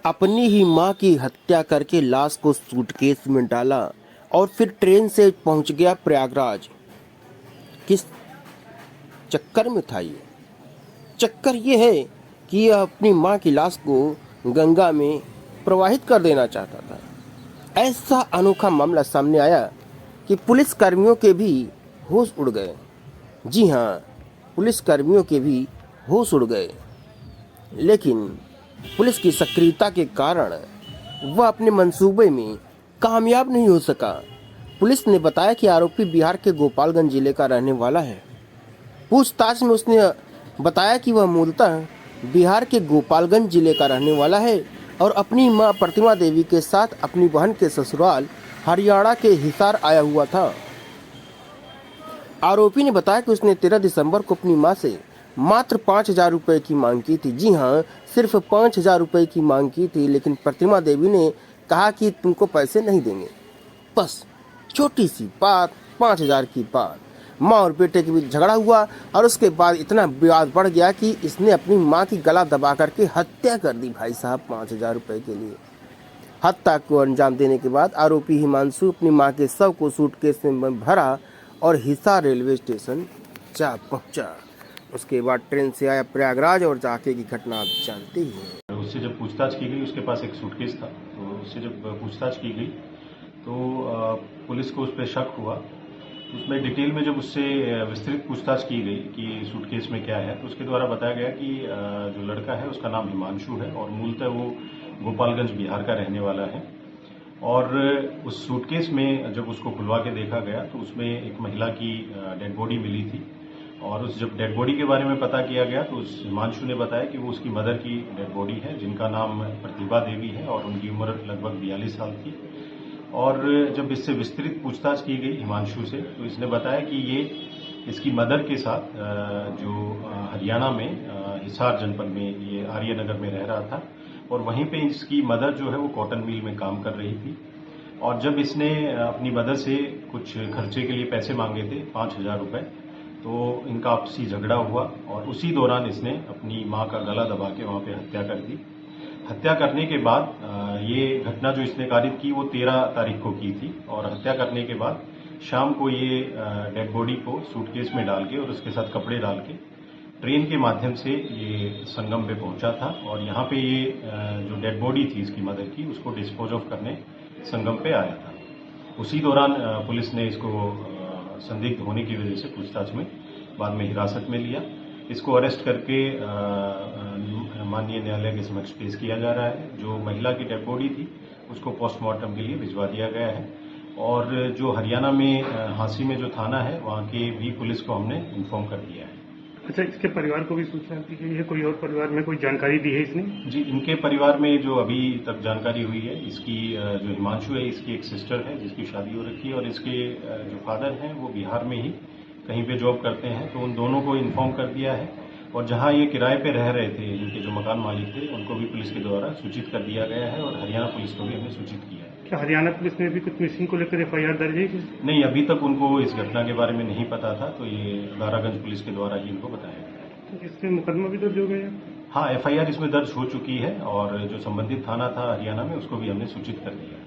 अपनी ही मां की हत्या करके लाश को सूटकेस में डाला और फिर ट्रेन से पहुंच गया प्रयागराज। किस चक्कर में था ये? चक्कर ये है कि यह अपनी मां की लाश को गंगा में प्रवाहित कर देना चाहता था। ऐसा अनोखा मामला सामने आया कि पुलिस कर्मियों के भी होश उड़ गए। जी हाँ, पुलिस कर्मियों के भी होश उड़ गए, लेकिन पुलिस की सक्रियता के कारण वह अपने मंसूबे में कामयाब नहीं हो सका। पुलिस ने बताया कि आरोपी बिहार के गोपालगंज जिले का रहने वाला है। पूछताछ में उसने बताया कि वह मूलतः बिहार के गोपालगंज जिले का रहने वाला है और अपनी मां प्रतिमा देवी के साथ अपनी बहन के ससुराल हरियाणा के हिसार आया हुआ था। आरोपी ने बताया कि उसने 13 दिसंबर को अपनी मां से मात्र 5,000 रुपए की मांग की थी। जी हाँ, सिर्फ 5,000 रुपए की मांग की थी, लेकिन प्रतिमा देवी ने कहा कि तुमको पैसे नहीं देंगे। बस छोटी सी बात, 5,000 की बात, माँ और बेटे के बीच झगड़ा हुआ और उसके बाद इतना विवाद बढ़ गया कि इसने अपनी माँ की गला दबा करके हत्या कर दी। भाई साहब, 5,000 रुपए के लिए हत्या को अंजाम देने के बाद आरोपी हिमांशु अपनी माँ के शव को सूटकेस में भरा और हिसार रेलवे स्टेशन जा पहुंचा। उसके बाद ट्रेन से आया प्रयागराज और जाके की घटना आप जानते ही हैं। उससे जब पूछताछ की गई, उसके पास एक सूटकेस था, तो उससे जब पूछताछ की गई तो पुलिस को उस पर शक हुआ। उसमें डिटेल में जब उससे विस्तृत पूछताछ की गई कि सूटकेस में क्या है, तो उसके द्वारा बताया गया कि जो लड़का है उसका नाम हिमांशु है और मूलतः वो गोपालगंज बिहार का रहने वाला है। और उस सूटकेस में जब उसको खुलवा के देखा गया तो उसमें एक महिला की डेड बॉडी मिली थी। और उस जब डेड बॉडी के बारे में पता किया गया तो उस हिमांशु ने बताया कि वो उसकी मदर की डेड बॉडी है, जिनका नाम प्रतिभा देवी है और उनकी उम्र लगभग 42 साल थी। और जब इससे विस्तृत पूछताछ की गई हिमांशु से, तो इसने बताया कि ये इसकी मदर के साथ जो हरियाणा में हिसार जनपद में ये आर्यनगर में रह रहा था और वहीं पे इसकी मदर जो है वो कॉटन मिल में काम कर रही थी। और जब इसने अपनी मदर से कुछ खर्चे के लिए पैसे मांगे थे, 5,000 रुपए, तो इनका आपसी झगड़ा हुआ और उसी दौरान इसने अपनी मां का गला दबा के वहां पे हत्या कर दी। हत्या करने के बाद ये घटना जो इसने कारित की वो 13 तारीख को की थी और हत्या करने के बाद शाम को ये डेड बॉडी को सूटकेस में डाल के और उसके साथ कपड़े डाल के ट्रेन के माध्यम से ये संगम पे पहुंचा था और यहाँ पे ये जो डेड बॉडी थी इसकी मदर की, उसको डिस्पोज ऑफ करने संगम पे आया था। उसी दौरान पुलिस ने इसको संदिग्ध होने की वजह से पूछताछ में बाद में हिरासत में लिया। इसको अरेस्ट करके माननीय न्यायालय के समक्ष पेश किया जा रहा है। जो महिला की डेड बॉडी थी उसको पोस्टमार्टम के लिए भिजवा दिया गया है और जो हरियाणा में हांसी में जो थाना है वहां के भी पुलिस को हमने इन्फॉर्म कर दिया है। अच्छा, इसके परिवार को भी सूचना दी गई है? कोई और परिवार में कोई जानकारी दी है इसने? जी, इनके परिवार में जो अभी तक जानकारी हुई है, इसकी जो हिमांशु है इसकी एक सिस्टर है जिसकी शादी हो रखी है और इसके जो फादर हैं वो बिहार में ही कहीं पे जॉब करते हैं, तो उन दोनों को इन्फॉर्म कर दिया है। और जहां ये किराए पे रह रहे थे, इनके जो मकान मालिक थे, उनको भी पुलिस के द्वारा सूचित कर दिया गया है और हरियाणा पुलिस को भी हमने सूचित किया है। क्या हरियाणा पुलिस ने भी कुछ मिसिंग को लेकर FIR दर्ज है? नहीं, अभी तक उनको इस घटना के बारे में नहीं पता था, तो ये दारागंज पुलिस के द्वारा ही इनको बताया गया। तो इसमें मुकदमा भी दर्ज हो गया? हाँ, FIR इसमें दर्ज हो चुकी है और जो संबंधित थाना था हरियाणा में उसको भी हमने सूचित कर दिया।